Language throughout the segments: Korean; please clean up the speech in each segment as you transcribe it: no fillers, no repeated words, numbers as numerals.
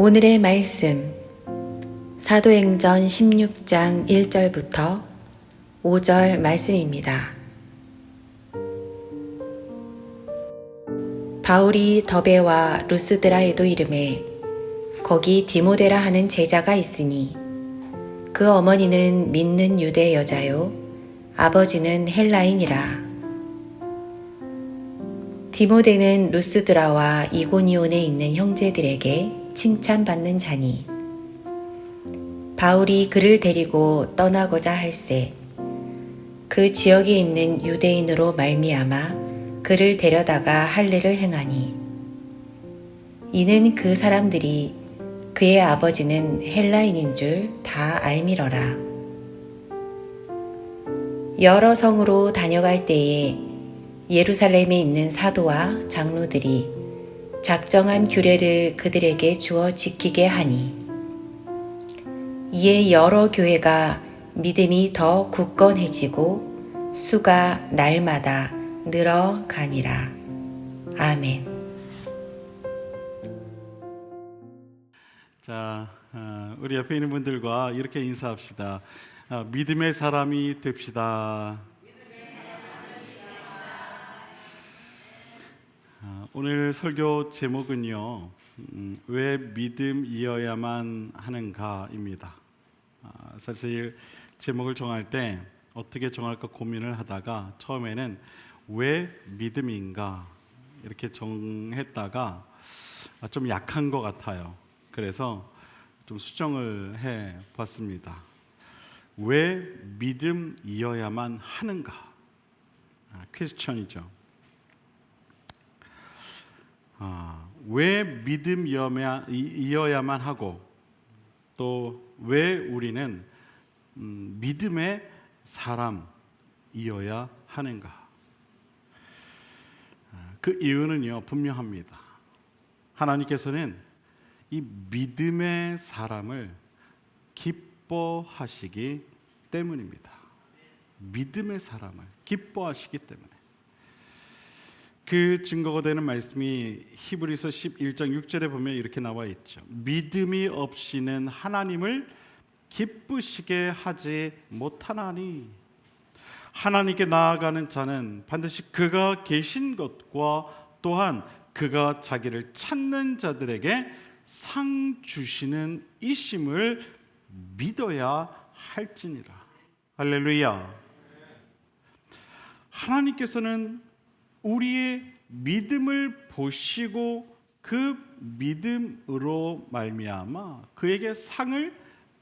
오늘의 말씀 사도행전 16장 1절부터 5절 말씀입니다. 바울이 더베와 루스드라에도 이르매 거기 디모데라 하는 제자가 있으니 그 어머니는 믿는 유대 여자요 아버지는 헬라인이라. 디모데는 루스드라와 이고니온에 있는 형제들에게 칭찬받는 자니 바울이 그를 데리고 떠나고자 할세 그 지역에 있는 유대인으로 말미암아 그를 데려다가 할례를 행하니 이는 그 사람들이 그의 아버지는 헬라인인 줄 다 알미러라. 여러 성으로 다녀갈 때에 예루살렘에 있는 사도와 장로들이 작정한 규례를 그들에게 주어 지키게 하니 이에 여러 교회가 믿음이 더 굳건해지고 수가 날마다 늘어가니라. 아멘. 자, 우리 옆에 있는 분들과 이렇게 인사합시다. 믿음의 사람이 됩시다. 오늘 설교 제목은요, 왜 믿음이어야만 하는가입니다. 사실 제목을 정할 때 어떻게 정할까 고민을 하다가 처음에는 왜 믿음인가 이렇게 정했다가 좀 약한 것 같아요. 그래서 좀 수정을 해 봤습니다. 왜 믿음이어야만 하는가? 퀘스천이죠. 왜 믿음이어야만 하고 또 왜 우리는 믿음의 사람이어야 하는가? 그 이유는요 분명합니다. 하나님께서는 이 믿음의 사람을 기뻐하시기 때문입니다. 믿음의 사람을 기뻐하시기 때문에. 그 증거가 되는 말씀이 히브리서 11장 6절에 보면 이렇게 나와 있죠. 믿음이 없이는 하나님을 기쁘시게 하지 못하나니 하나님께 나아가는 자는 반드시 그가 계신 것과 또한 그가 자기를 찾는 자들에게 상 주시는 이심을 믿어야 할지니라. 할렐루야. 하나님께서는 우리의 믿음을 보시고 그 믿음으로 말미암아 그에게 상을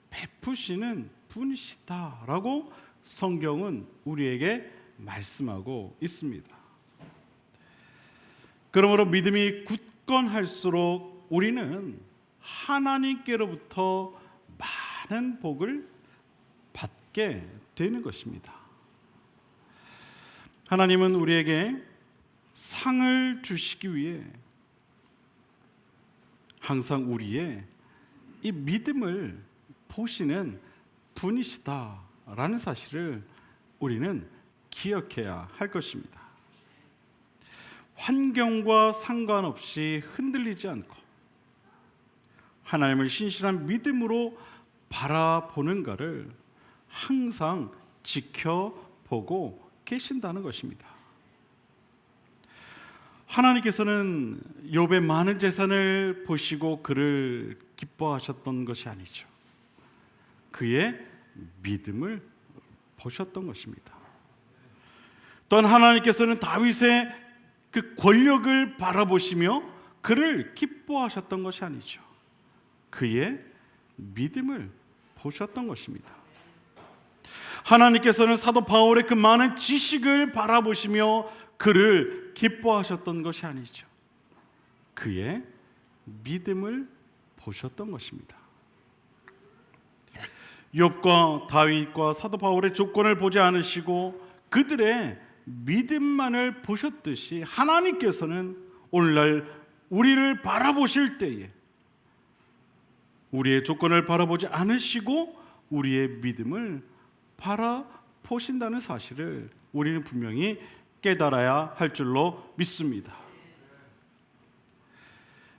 베푸시는 분이시다라고 성경은 우리에게 말씀하고 있습니다. 그러므로 믿음이 굳건할수록 우리는 하나님께로부터 많은 복을 받게 되는 것입니다. 하나님은 우리에게 상을 주시기 위해 항상 우리의 이 믿음을 보시는 분이시다라는 사실을 우리는 기억해야 할 것입니다. 환경과 상관없이 흔들리지 않고 하나님을 신실한 믿음으로 바라보는가를 항상 지켜보고 계신다는 것입니다. 하나님께서는 욥의 많은 재산을 보시고 그를 기뻐하셨던 것이 아니죠. 그의 믿음을 보셨던 것입니다. 또한 하나님께서는 다윗의 그 권력을 바라보시며 그를 기뻐하셨던 것이 아니죠. 그의 믿음을 보셨던 것입니다. 하나님께서는 사도 바울의 그 많은 지식을 바라보시며 그를 기뻐하셨던 것이 아니죠. 그의 믿음을 보셨던 것입니다. 욥과 다윗과 사도 바울의 조건을 보지 않으시고 그들의 믿음만을 보셨듯이 하나님께서는 오늘날 우리를 바라보실 때에 우리의 조건을 바라보지 않으시고 우리의 믿음을 바라보신다는 사실을 우리는 분명히 깨달아야 할 줄로 믿습니다.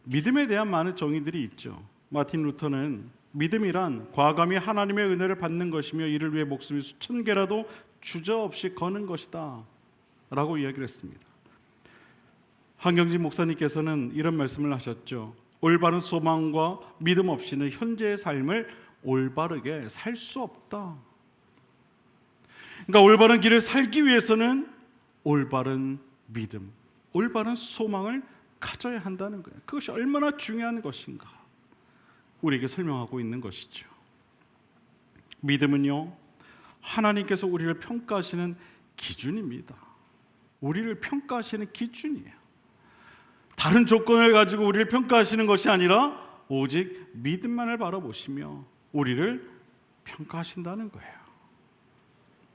믿음에 대한 많은 정의들이 있죠. 마틴 루터는 믿음이란 과감히 하나님의 은혜를 받는 것이며 이를 위해 목숨이 수천 개라도 주저없이 거는 것이다 라고 이야기를 했습니다. 한경진 목사님께서는 이런 말씀을 하셨죠. 올바른 소망과 믿음 없이는 현재의 삶을 올바르게 살 수 없다. 그러니까 올바른 길을 살기 위해서는 올바른 믿음, 올바른 소망을 가져야 한다는 거예요. 그것이 얼마나 중요한 것인가 우리에게 설명하고 있는 것이죠. 믿음은요, 하나님께서 우리를 평가하시는 기준입니다. 우리를 평가하시는 기준이에요. 다른 조건을 가지고 우리를 평가하시는 것이 아니라 오직 믿음만을 바라보시며 우리를 평가하신다는 거예요.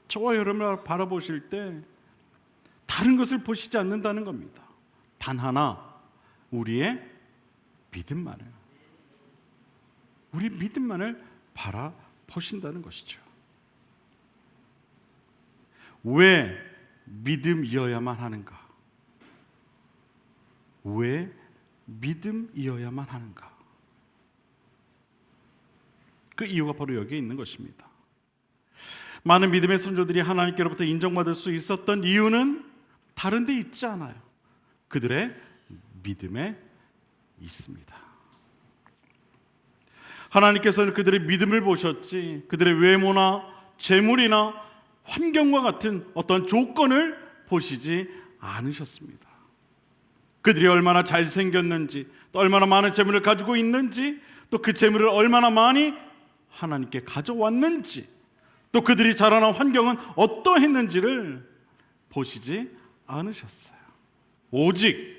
저와 여러분을 바라보실 때 다른 것을 보시지 않는다는 겁니다. 단 하나, 우리의 믿음만을, 우리 믿음만을 바라보신다는 것이죠. 왜 믿음이어야만 하는가? 왜 믿음이어야만 하는가? 그 이유가 바로 여기에 있는 것입니다. 많은 믿음의 선조들이 하나님께로부터 인정받을 수 있었던 이유는 다른 데 있지 않아요. 그들의 믿음에 있습니다. 하나님께서는 그들의 믿음을 보셨지 그들의 외모나 재물이나 환경과 같은 어떤 조건을 보시지 않으셨습니다. 그들이 얼마나 잘생겼는지, 또 얼마나 많은 재물을 가지고 있는지, 또 그 재물을 얼마나 많이 하나님께 가져왔는지, 또 그들이 자라난 환경은 어떠했는지를 보시지 않으셨어요. 오직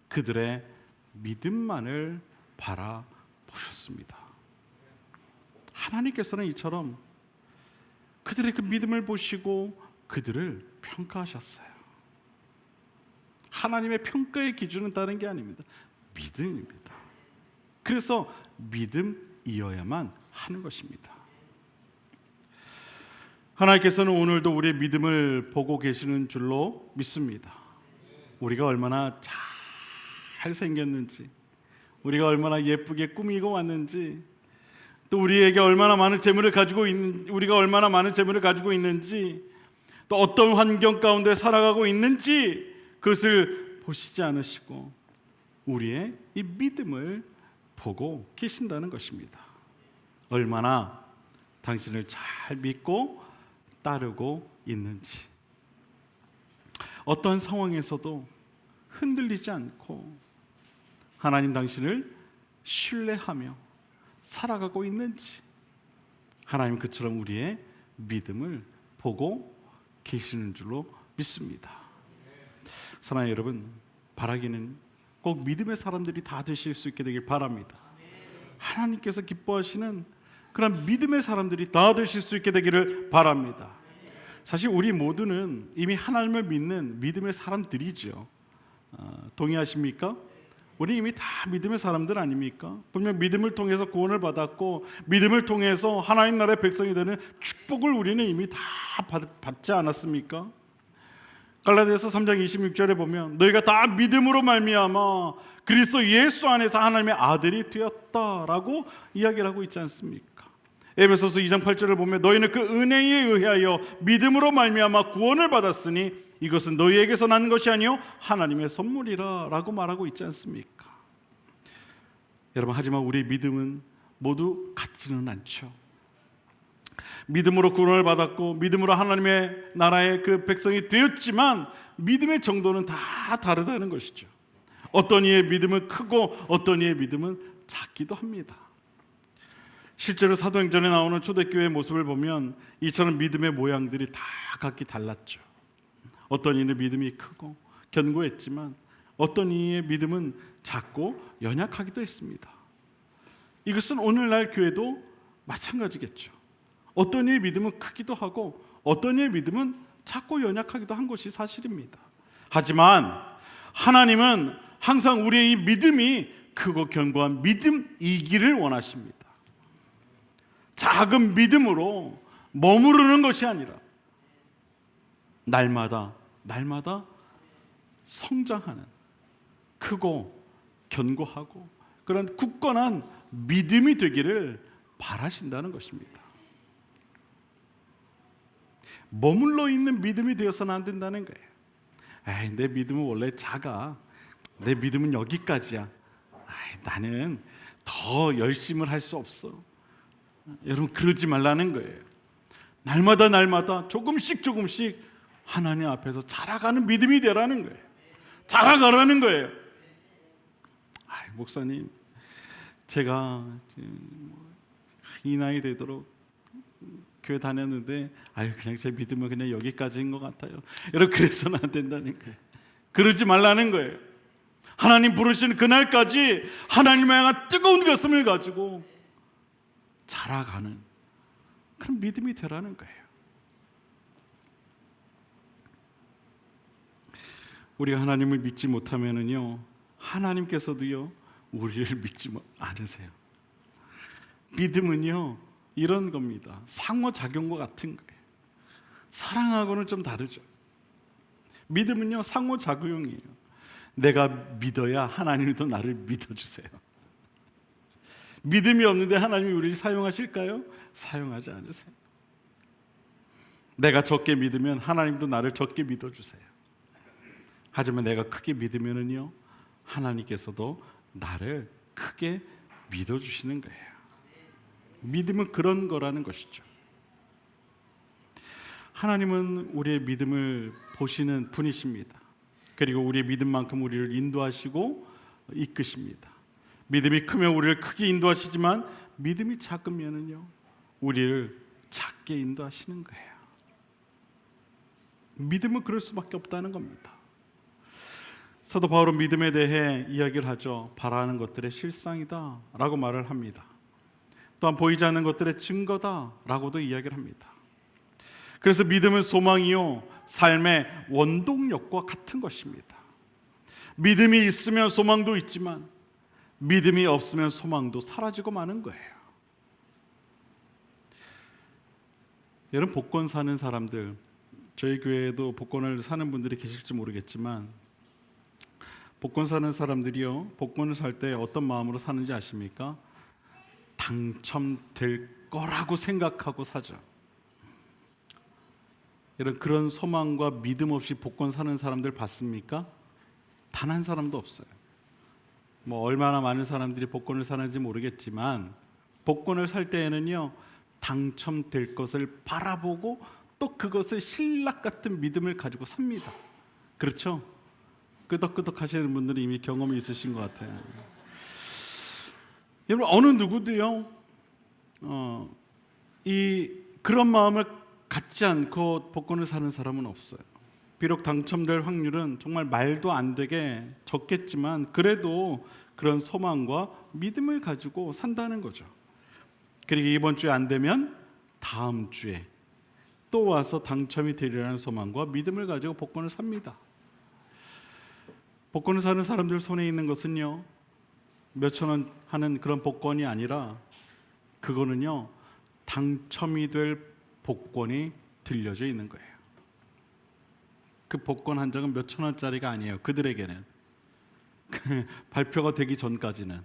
그들의 믿음만을 바라보셨습니다. 하나님께서는 이처럼 그들의 그 믿음을 보시고 그들을 평가하셨어요. 하나님의 평가의 기준은 다른 게 아닙니다. 믿음입니다. 그래서 믿음이어야만 하는 것입니다. 하나님께서는 오늘도 우리의 믿음을 보고 계시는 줄로 믿습니다. 우리가 얼마나 잘 생겼는지, 우리가 얼마나 예쁘게 꾸미고 왔는지, 또 우리에게 얼마나 많은 재물을 가지고 있는, 우리가 얼마나 많은 재물을 가지고 있는지, 또 어떤 환경 가운데 살아가고 있는지 그것을 보시지 않으시고 우리의 이 믿음을 보고 계신다는 것입니다. 얼마나 당신을 잘 믿고 따르고 있는지, 어떤 상황에서도 흔들리지 않고 하나님 당신을 신뢰하며 살아가고 있는지, 하나님 그처럼 우리의 믿음을 보고 계시는 줄로 믿습니다. 사랑하는 여러분, 바라기는 꼭 믿음의 사람들이 다 되실 수 있게 되길 바랍니다. 하나님께서 기뻐하시는 그런 믿음의 사람들이 다 되실 수 있게 되기를 바랍니다. 사실 우리 모두는 이미 하나님을 믿는 믿음의 사람들이죠. 동의하십니까? 우리 이미 다 믿음의 사람들 아닙니까? 분명 믿음을 통해서 구원을 받았고 믿음을 통해서 하나님 나라의 백성이 되는 축복을 우리는 이미 다 받지 않았습니까? 갈라디아서 3장 26절에 보면 너희가 다 믿음으로 말미암아 그리스도 예수 안에서 하나님의 아들이 되었다라고 이야기를 하고 있지 않습니까? 에베소서 2장 8절을 보면 너희는 그 은혜에 의하여 믿음으로 말미암아 구원을 받았으니 이것은 너희에게서 난 것이 아니요 하나님의 선물이라 라고 말하고 있지 않습니까? 여러분, 하지만 우리의 믿음은 모두 같지는 않죠. 믿음으로 구원을 받았고 믿음으로 하나님의 나라의 그 백성이 되었지만 믿음의 정도는 다 다르다는 것이죠. 어떤 이의 믿음은 크고 어떤 이의 믿음은 작기도 합니다. 실제로 사도행전에 나오는 초대교회의 모습을 보면 이처럼 믿음의 모양들이 다 각기 달랐죠. 어떤 이는 믿음이 크고 견고했지만 어떤 이의 믿음은 작고 연약하기도 했습니다. 이것은 오늘날 교회도 마찬가지겠죠. 어떤 이의 믿음은 크기도 하고 어떤 이의 믿음은 작고 연약하기도 한 것이 사실입니다. 하지만 하나님은 항상 우리의 이 믿음이 크고 견고한 믿음이기를 원하십니다. 작은 믿음으로 머무르는 것이 아니라 날마다 성장하는 크고 견고하고 그런 굳건한 믿음이 되기를 바라신다는 것입니다. 머물러 있는 믿음이 되어서는 안 된다는 거예요. 에이, 내 믿음은 원래 작아. 내 믿음은 여기까지야. 에이, 나는 더 열심을 할 수 없어. 여러분, 그러지 말라는 거예요. 날마다 조금씩 하나님 앞에서 자라가는 믿음이 되라는 거예요. 자라가라는 거예요. 아이, 목사님, 제가 이 나이 되도록 교회 다녔는데 그냥 제 믿음은 그냥 여기까지인 것 같아요. 여러분, 그래서는 안 된다는 거예요. 그러지 말라는 거예요. 하나님 부르시는 그날까지 하나님을 향한 뜨거운 가슴을 가지고 자라가는 그런 믿음이 되라는 거예요. 우리가 하나님을 믿지 못하면은요, 하나님께서도요 우리를 믿지 않으세요. 믿음은요 이런 겁니다. 상호작용과 같은 거예요. 사랑하고는 좀 다르죠. 믿음은요 상호작용이에요. 내가 믿어야 하나님도 나를 믿어주세요. 믿음이 없는데 하나님이 우리를 사용하실까요? 사용하지 않으세요. 내가 적게 믿으면 하나님도 나를 적게 믿어주세요. 하지만 내가 크게 믿으면은요 하나님께서도 나를 크게 믿어주시는 거예요. 믿음은 그런 거라는 것이죠. 하나님은 우리의 믿음을 보시는 분이십니다. 그리고 우리의 믿음만큼 우리를 인도하시고 이끄십니다. 믿음이 크면 우리를 크게 인도하시지만 믿음이 작으면은요 우리를 작게 인도하시는 거예요. 믿음은 그럴 수밖에 없다는 겁니다. 사도 바울은 믿음에 대해 이야기를 하죠. 바라는 것들의 실상이다 라고 말을 합니다. 또한 보이지 않는 것들의 증거다 라고도 이야기를 합니다. 그래서 믿음은 소망이요 삶의 원동력과 같은 것입니다. 믿음이 있으면 소망도 있지만 믿음이 없으면 소망도 사라지고 마는 거예요. 여러분, 복권 사는 사람들, 저희 교회에도 복권을 사는 분들이 계실지 모르겠지만 복권 사는 사람들이요 복권을 살 때 어떤 마음으로 사는지 아십니까? 당첨될 거라고 생각하고 사죠. 여러분, 그런 소망과 믿음 없이 복권 사는 사람들 봤습니까? 단 한 사람도 없어요. 뭐 얼마나 많은 사람들이 복권을 사는지 모르겠지만 복권을 살 때에는요 당첨될 것을 바라보고 또 그것을 신락 같은 믿음을 가지고 삽니다. 그렇죠? 끄덕끄덕 하시는 분들이 이미 경험이 있으신 것 같아요. 여러분, 어느 누구도요 그런 마음을 갖지 않고 복권을 사는 사람은 없어요. 비록 당첨될 확률은 정말 말도 안 되게 적겠지만 그래도 그런 소망과 믿음을 가지고 산다는 거죠. 그리고 이번 주에 안 되면 다음 주에 또 와서 당첨이 되리라는 소망과 믿음을 가지고 복권을 삽니다. 복권을 사는 사람들 손에 있는 것은요 몇천 원 하는 그런 복권이 아니라 그거는요 당첨이 될 복권이 들려져 있는 거예요. 그 복권 한 장은 몇천 원짜리가 아니에요. 그들에게는 발표가 되기 전까지는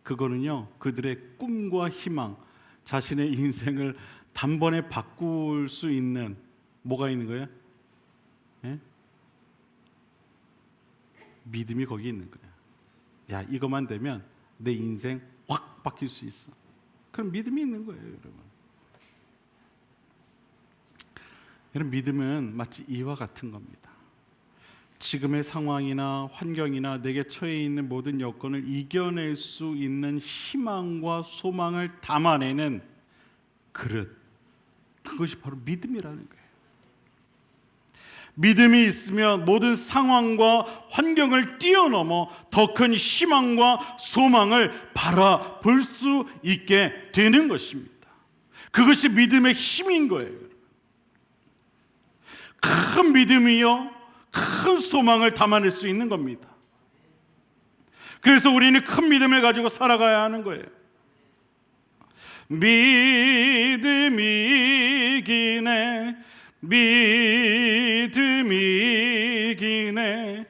그거는요 그들의 꿈과 희망, 자신의 인생을 단번에 바꿀 수 있는 뭐가 있는 거예요? 예? 믿음이 거기 있는 거예요. 야, 이것만 되면 내 인생 확 바뀔 수 있어. 그런 믿음이 있는 거예요, 여러분. 여러분, 믿음은 마치 이와 같은 겁니다. 지금의 상황이나 환경이나 내게 처해 있는 모든 여건을 이겨낼 수 있는 희망과 소망을 담아내는 그릇, 그것이 바로 믿음이라는 거예요. 믿음이 있으면 모든 상황과 환경을 뛰어넘어 더 큰 희망과 소망을 바라볼 수 있게 되는 것입니다. 그것이 믿음의 힘인 거예요. 큰 믿음이요 큰 소망을 담아낼 수 있는 겁니다. 그래서 우리는 큰 믿음을 가지고 살아가야 하는 거예요. 믿음이기네 믿음이기네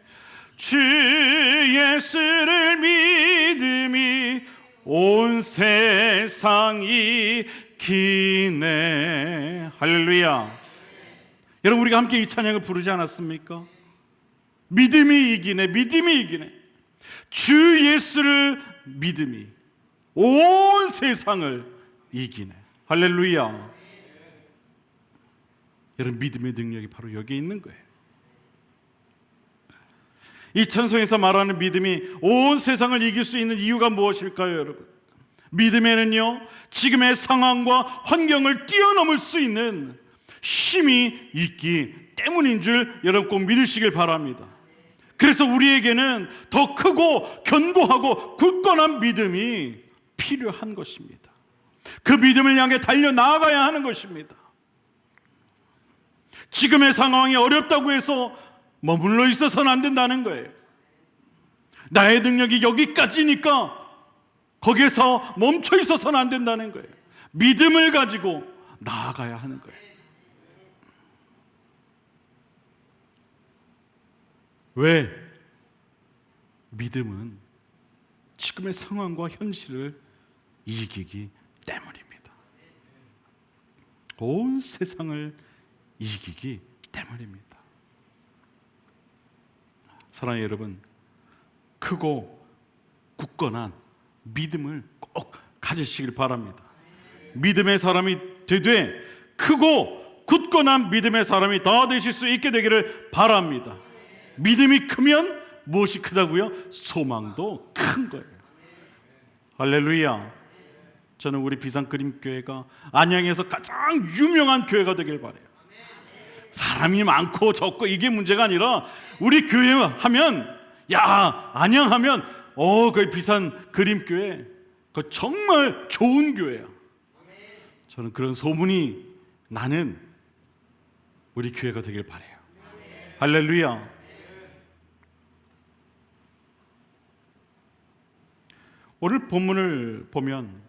주 예수를 믿음이 온 온 세상이 기네. 할렐루야. 여러분, 우리가 함께 이 찬양을 부르지 않았습니까? 믿음이 이기네, 믿음이 이기네. 주 예수를 믿음이 온 세상을 이기네. 할렐루야. 여러분, 믿음의 능력이 바로 여기에 있는 거예요. 이 찬송에서 말하는 믿음이 온 세상을 이길 수 있는 이유가 무엇일까요, 여러분? 믿음에는요, 지금의 상황과 환경을 뛰어넘을 수 있는 힘이 있기 때문인 줄 여러분 꼭 믿으시길 바랍니다. 그래서 우리에게는 더 크고 견고하고 굳건한 믿음이 필요한 것입니다. 그 믿음을 향해 달려나가야 하는 것입니다. 지금의 상황이 어렵다고 해서 머물러 있어서는 안 된다는 거예요. 나의 능력이 여기까지니까 거기에서 멈춰 있어서는 안 된다는 거예요. 믿음을 가지고 나아가야 하는 거예요. 왜? 믿음은 지금의 상황과 현실을 이기기 때문입니다. 온 세상을 이기기 때문입니다. 사랑하는 여러분, 크고 굳건한 믿음을 꼭 가지시길 바랍니다. 믿음의 사람이 되되 크고 굳건한 믿음의 사람이 다 되실 수 있게 되기를 바랍니다. 믿음이 크면 무엇이 크다고요? 소망도 큰 거예요. 할렐루야. 저는 우리 비상그림교회가 안양에서 가장 유명한 교회가 되길 바라요. 사람이 많고 적고 이게 문제가 아니라 우리 교회 하면, 야, 안양하면 그 비상그림교회 그 정말 좋은 교회야. 저는 그런 소문이 나는 우리 교회가 되길 바라요. 할렐루야. 오늘 본문을 보면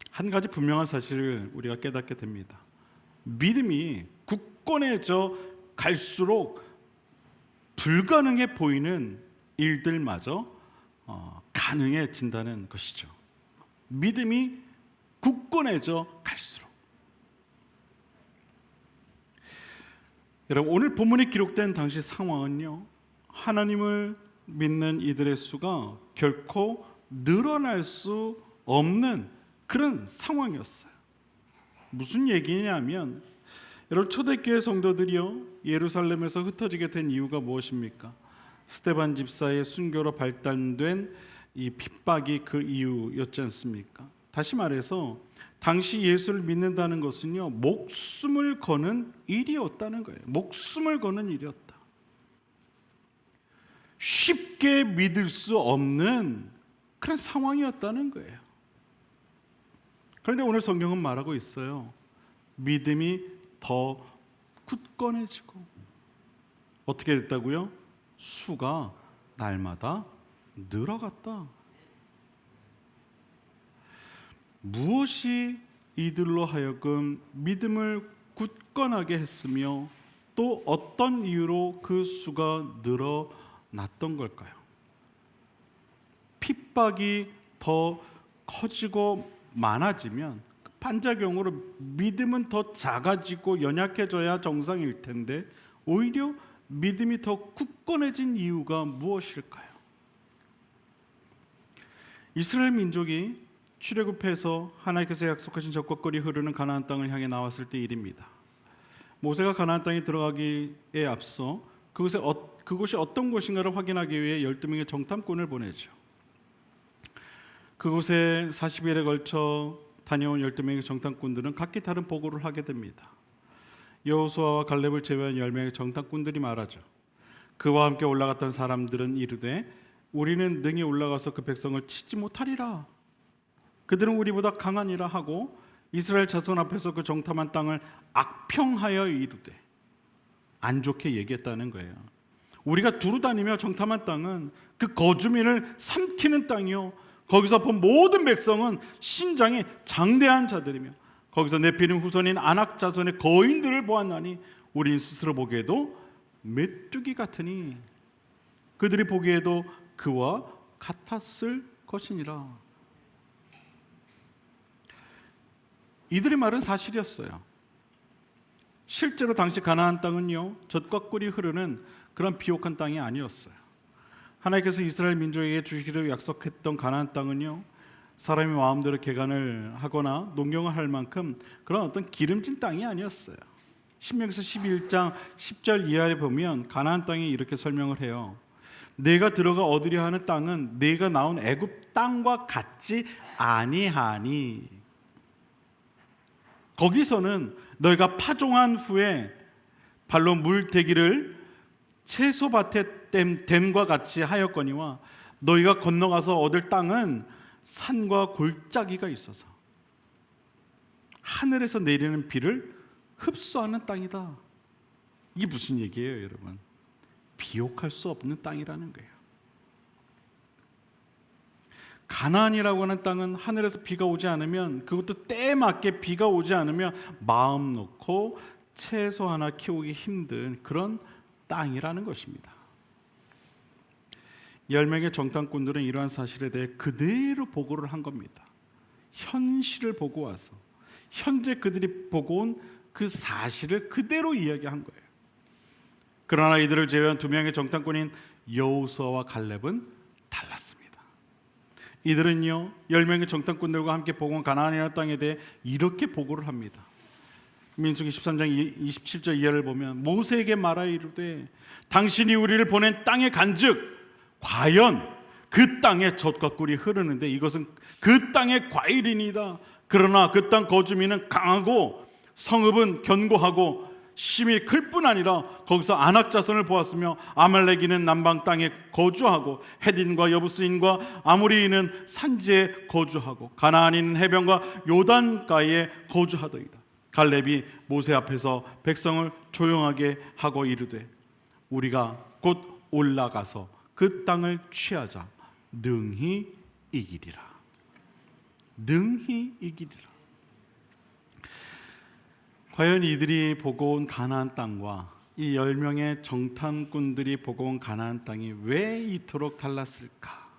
한 가지 분명한 사실을 우리가 깨닫게 됩니다. 믿음이 굳건해져 갈수록 불가능해 보이는 일들마저 가능해진다는 것이죠. 믿음이 굳건해져 갈수록. 여러분, 오늘 본문에 기록된 당시 상황은요, 하나님을 믿는 이들의 수가 결코 늘어날 수 없는 그런 상황이었어요. 무슨 얘기냐면, 여러분, 초대교회 성도들이요, 예루살렘에서 흩어지게 된 이유가 무엇입니까? 스데반 집사의 순교로 발단된 이 핍박이 그 이유였지 않습니까? 다시 말해서 당시 예수를 믿는다는 것은요, 목숨을 거는 일이었다는 거예요. 목숨을 거는 일이었다. 쉽게 믿을 수 없는 그런 상황이었다는 거예요. 그런데 오늘 성경은 말하고 있어요. 믿음이 더 굳건해지고, 어떻게 됐다고요? 수가 날마다 늘어갔다. 무엇이 이들로 하여금 믿음을 굳건하게 했으며 또 어떤 이유로 그 수가 늘어났던 걸까요? 핍박이 더 커지고 많아지면 반작용으로 믿음은 더 작아지고 연약해져야 정상일 텐데 오히려 믿음이 더 굳건해진 이유가 무엇일까요? 이스라엘 민족이 출애굽해서 하나님께서 약속하신 적과 꿀이 흐르는 가나안 땅을 향해 나왔을 때 일입니다. 모세가 가나안 땅에 들어가기에 앞서 그곳이 어떤 곳인가를 확인하기 위해 12명의 정탐꾼을 보내죠. 그곳에 40일에 걸쳐 다녀온 12명의 정탐꾼들은 각기 다른 보고를 하게 됩니다. 여호수아와 갈렙을 제외한 10명의 정탐꾼들이 말하죠. 그와 함께 올라갔던 사람들은 이르되 우리는 능히 올라가서 그 백성을 치지 못하리라. 그들은 우리보다 강하니라 하고 이스라엘 자손 앞에서 그 정탐한 땅을 악평하여 이르되, 안 좋게 얘기했다는 거예요. 우리가 두루 다니며 정탐한 땅은 그 거주민을 삼키는 땅이요, 거기서 본 모든 백성은 신장이 장대한 자들이며 거기서 네피림 후손인 아낙 자손의 거인들을 보았나니 우린 스스로 보기에도 메뚜기 같으니 그들이 보기에도 그와 같았을 것이니라. 이들의 말은 사실이었어요. 실제로 당시 가나안 땅은요, 젖과 꿀이 흐르는 그런 비옥한 땅이 아니었어요. 하나님께서 이스라엘 민족에게 주시기로 약속했던 가나안 땅은요, 사람이 마음대로 개간을 하거나 농경을 할 만큼 그런 어떤 기름진 땅이 아니었어요. 신명기서 11장 10절 이하에 보면 가나안 땅이 이렇게 설명을 해요. 내가 들어가 얻으려 하는 땅은 내가 나온 애굽 땅과 같지 아니하니. 거기서는 너희가 파종한 후에 발로 물대기를 채소밭에 댐과 같이 하였거니와 너희가 건너가서 얻을 땅은 산과 골짜기가 있어서 하늘에서 내리는 비를 흡수하는 땅이다. 이게 무슨 얘기예요, 여러분? 비옥할 수 없는 땅이라는 거예요. 가나안이라고 하는 땅은 하늘에서 비가 오지 않으면, 그것도 때에 맞게 비가 오지 않으면 마음 놓고 채소 하나 키우기 힘든 그런 땅이라는 것입니다. 10명의 정탐꾼들은 이러한 사실에 대해 그대로 보고를 한 겁니다. 현실을 보고 와서 현재 그들이 보고 온 그 사실을 그대로 이야기한 거예요. 그러나 이들을 제외한 2명의 정탐꾼인 여호수아와 갈렙은 달랐습니다. 이들은요, 10명의 정탐꾼들과 함께 보고 온 가나안이라는 땅에 대해 이렇게 보고를 합니다. 민수기 13장 27절 이하를 보면 모세에게 말하여 이르되 당신이 우리를 보낸 땅에 간즉 과연 그 땅에 젖과 꿀이 흐르는데 이것은 그 땅의 과일이니이다. 그러나 그 땅 거주민은 강하고 성읍은 견고하고 심이 클 뿐 아니라 거기서 아낙 자손을 보았으며 아말렉인은 남방 땅에 거주하고 헤딘과 여부스인과 아모리인은 산지에 거주하고 가나안인은 해변과 요단가에 거주하더이다. 갈렙이 모세 앞에서 백성을 조용하게 하고 이르되 우리가 곧 올라가서 그 땅을 취하자. 능히 이기리라. 능히 이기리라. 과연 이들이 보고 온 가나안 땅과 이 10명의 정탐꾼들이 보고 온 가나안 땅이 왜 이토록 달랐을까?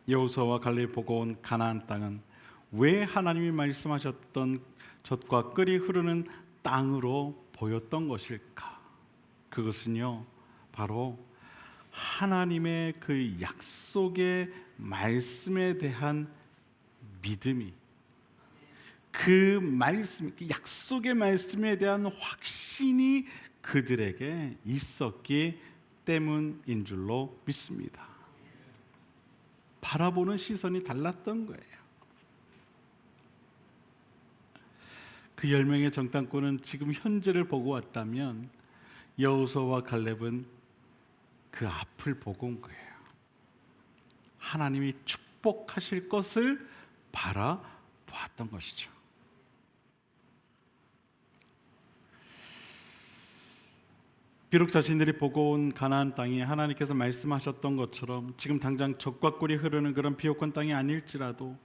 여호수아와 갈렙이 보고 온 가나안 땅은 왜 하나님이 말씀하셨던 젖과 꿀이 흐르는 땅으로 보였던 것일까? 그것은요, 바로 하나님의 그 약속의 말씀에 대한 믿음이, 그 말씀, 그 약속의 말씀에 대한 확신이 그들에게 있었기 때문인 줄로 믿습니다. 바라보는 시선이 달랐던 거예요. 그 10명의 정탐꾼은 지금 현재를 보고 왔다면 여호수아와 갈렙은 그 앞을 보고 온 거예요. 하나님이 축복하실 것을 바라보았던 것이죠. 비록 자신들이 보고 온 가나안 땅이 하나님께서 말씀하셨던 것처럼 지금 당장 젖과 꿀이 흐르는 그런 비옥한 땅이 아닐지라도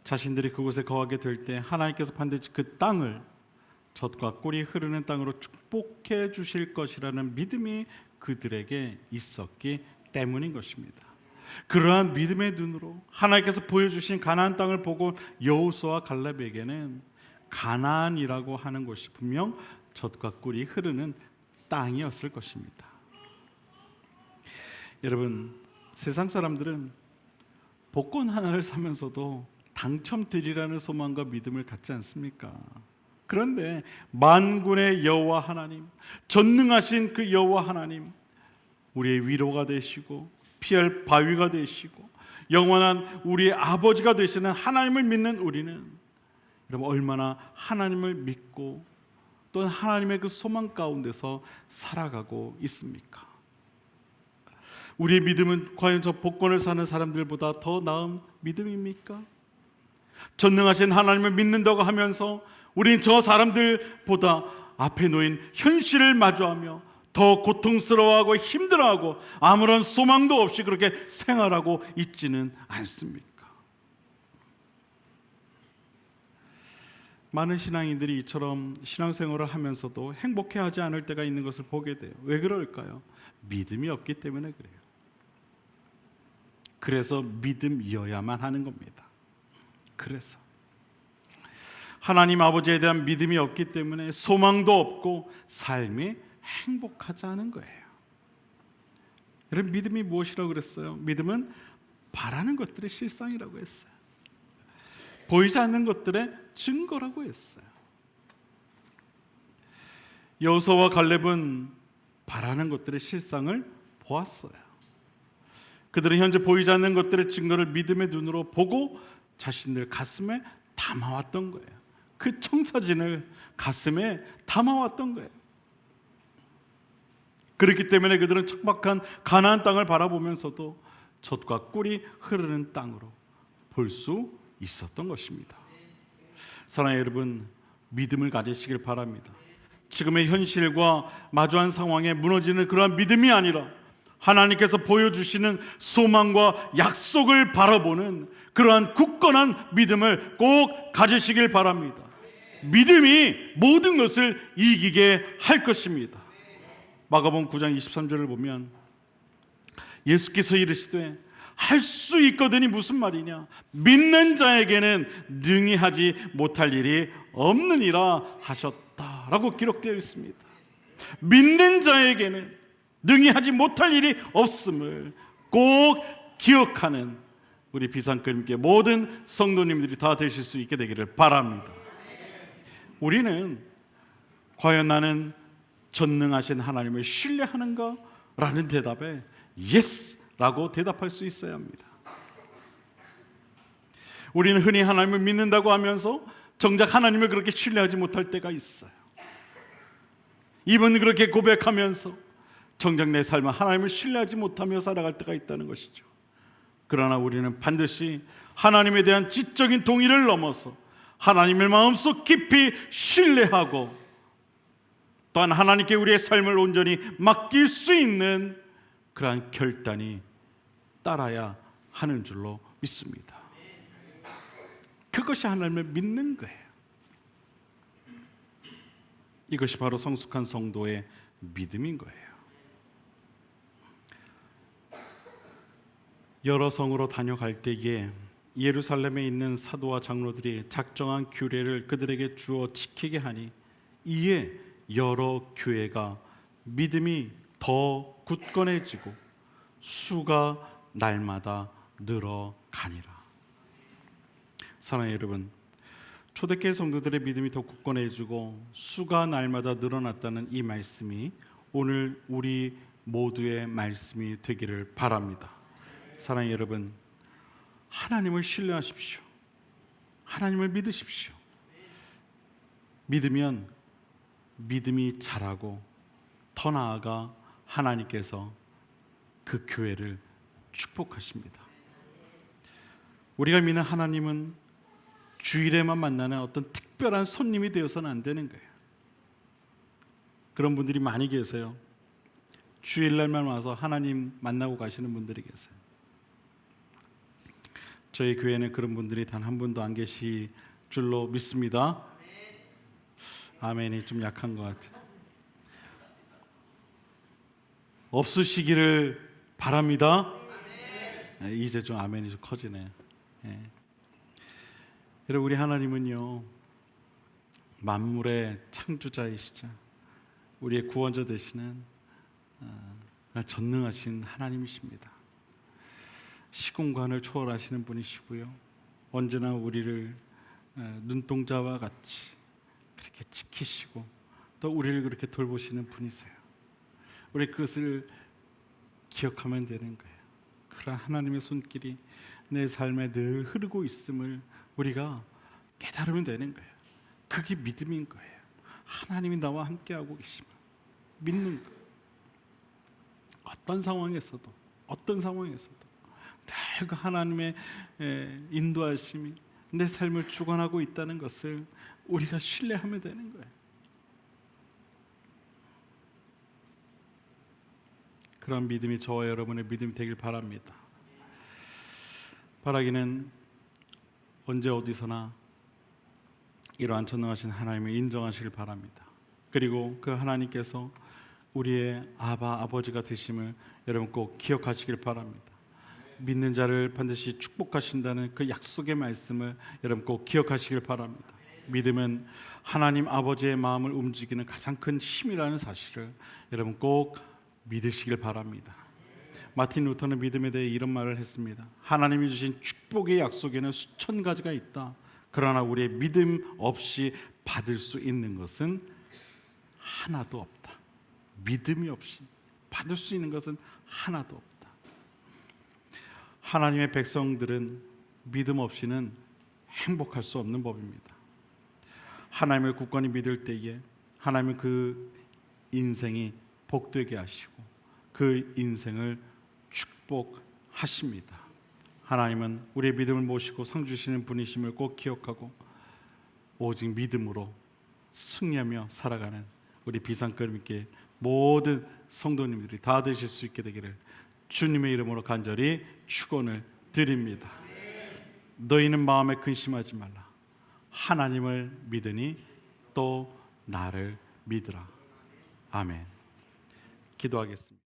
자신들이 그곳에 거하게 될 때 하나님께서 반드시 그 땅을 젖과 꿀이 흐르는 땅으로 축복해 주실 것이라는 믿음이 그들에게 있었기 때문인 것입니다. 그러한 믿음의 눈으로 하나님께서 보여주신 가나안 땅을 보고 여호수아와 갈렙에게는 가나안이라고 하는 것이 분명 젖과 꿀이 흐르는 땅이었을 것입니다. 여러분, 세상 사람들은 복권 하나를 사면서도 당첨되리라는 소망과 믿음을 갖지 않습니까? 그런데 만군의 여호와 하나님, 전능하신 그 여호와 하나님, 우리의 위로가 되시고 피할 바위가 되시고 영원한 우리의 아버지가 되시는 하나님을 믿는 우리는 여러분 얼마나 하나님을 믿고 또 하나님의 그 소망 가운데서 살아가고 있습니까? 우리의 믿음은 과연 저 복권을 사는 사람들보다 더 나은 믿음입니까? 전능하신 하나님을 믿는다고 하면서 우리는 저 사람들보다 앞에 놓인 현실을 마주하며 더 고통스러워하고 힘들어하고 아무런 소망도 없이 그렇게 생활하고 있지는 않습니까? 많은 신앙인들이 이처럼 신앙생활을 하면서도 행복해하지 않을 때가 있는 것을 보게 돼요. 왜 그럴까요? 믿음이 없기 때문에 그래요. 그래서 믿음이어야만 하는 겁니다. 그래서 하나님 아버지에 대한 믿음이 없기 때문에 소망도 없고 삶이 행복하지 않은 거예요. 여러분, 믿음이 무엇이라고 그랬어요? 믿음은 바라는 것들의 실상이라고 했어요. 보이지 않는 것들의 증거라고 했어요. 여호수아와 갈렙은 바라는 것들의 실상을 보았어요. 그들은 현재 보이지 않는 것들의 증거를 믿음의 눈으로 보고 자신들 가슴에 담아왔던 거예요. 그 청사진을 가슴에 담아왔던 거예요. 그렇기 때문에 그들은 척박한 가나안 땅을 바라보면서도 젖과 꿀이 흐르는 땅으로 볼 수 있었던 것입니다. 사랑하는 여러분, 믿음을 가지시길 바랍니다. 지금의 현실과 마주한 상황에 무너지는 그러한 믿음이 아니라 하나님께서 보여주시는 소망과 약속을 바라보는 그러한 굳건한 믿음을 꼭 가지시길 바랍니다. 믿음이 모든 것을 이기게 할 것입니다. 마가복음 9장 23절을 보면 예수께서 이르시되 할 수 있거든이 무슨 말이냐? 믿는 자에게는 능히 하지 못할 일이 없느니라 하셨다라고 기록되어 있습니다. 믿는 자에게는 능히 하지 못할 일이 없음을 꼭 기억하는 우리 비상금교회 모든 성도님들이 다 되실 수 있게 되기를 바랍니다. 우리는 과연 나는 전능하신 하나님을 신뢰하는가? 라는 대답에 예스라고 대답할 수 있어야 합니다. 우리는 흔히 하나님을 믿는다고 하면서 정작 하나님을 그렇게 신뢰하지 못할 때가 있어요. 입은 그렇게 고백하면서 정작 내 삶은 하나님을 신뢰하지 못하며 살아갈 때가 있다는 것이죠. 그러나 우리는 반드시 하나님에 대한 지적인 동의를 넘어서 하나님을 마음속 깊이 신뢰하고 또한 하나님께 우리의 삶을 온전히 맡길 수 있는 그러한 결단이 따라야 하는 줄로 믿습니다. 그것이 하나님을 믿는 거예요. 이것이 바로 성숙한 성도의 믿음인 거예요. 여러 성으로 다녀갈 때에 예루살렘에 있는 사도와 장로들이 작정한 규례를 그들에게 주어 지키게 하니 이에 여러 교회가 믿음이 더 굳건해지고 수가 날마다 늘어가니라. 사랑하는 여러분, 초대교회 성도들의 믿음이 더 굳건해지고 수가 날마다 늘어났다는 이 말씀이 오늘 우리 모두의 말씀이 되기를 바랍니다. 사랑하는 여러분, 하나님을 신뢰하십시오. 하나님을 믿으십시오. 믿으면 믿음이 자라고 더 나아가 하나님께서 그 교회를 축복하십니다. 우리가 믿는 하나님은 주일에만 만나는 어떤 특별한 손님이 되어서는 안 되는 거예요. 그런 분들이 많이 계세요. 주일날만 와서 하나님 만나고 가시는 분들이 계세요. 저희 교회는 그런 분들이 단 한 분도 안 계실 줄로 믿습니다. 아멘이 좀 약한 것 같아요. 없으시기를 바랍니다. 이제 좀 아멘이 좀 커지네. 여러분, 우리 하나님은요 만물의 창조자이시자 우리의 구원자 되시는 전능하신 하나님이십니다. 시공간을 초월하시는 분이시고요, 언제나 우리를 눈동자와 같이 그렇게 지키시고 또 우리를 그렇게 돌보시는 분이세요. 우리 그것을 기억하면 되는 거예요. 그런 하나님의 손길이 내 삶에 늘 흐르고 있음을 우리가 깨달으면 되는 거예요. 그게 믿음인 거예요. 하나님이 나와 함께하고 계심을 믿는 거예요. 어떤 상황에서도 늘 그 하나님의 인도하심이 내 삶을 주관하고 있다는 것을 우리가 신뢰하면 되는 거예요. 그런 믿음이 저와 여러분의 믿음이 되길 바랍니다. 바라기는 언제 어디서나 이러한 전능하신 하나님을 인정하시길 바랍니다. 그리고 그 하나님께서 우리의 아버지가 되심을 여러분 꼭 기억하시길 바랍니다. 믿는 자를 반드시 축복하신다는 그 약속의 말씀을 여러분 꼭 기억하시길 바랍니다. 믿음은 하나님 아버지의 마음을 움직이는 가장 큰 힘이라는 사실을 여러분 꼭 믿으시길 바랍니다. 마틴 루터는 믿음에 대해 이런 말을 했습니다. 하나님이 주신 축복의 약속에는 수천 가지가 있다. 그러나 우리의 믿음 없이 받을 수 있는 것은 하나도 없다. 믿음이 없이 받을 수 있는 것은 하나도 없다. 하나님의 백성들은 믿음 없이는 행복할 수 없는 법입니다. 하나님을 굳건히 믿을 때에 하나님은 그 인생이 복되게 하시고 그 인생을 축복하십니다. 하나님은 우리의 믿음을 모시고 상 주시는 분이심을 꼭 기억하고 오직 믿음으로 승리하며 살아가는 우리 비상금있게 모든 성도님들이 다 되실 수 있게 되기를 주님의 이름으로 간절히 축원을 드립니다. 너희는 마음에 근심하지 말라. 하나님을 믿으니 또 나를 믿으라. 아멘. 기도하겠습니다.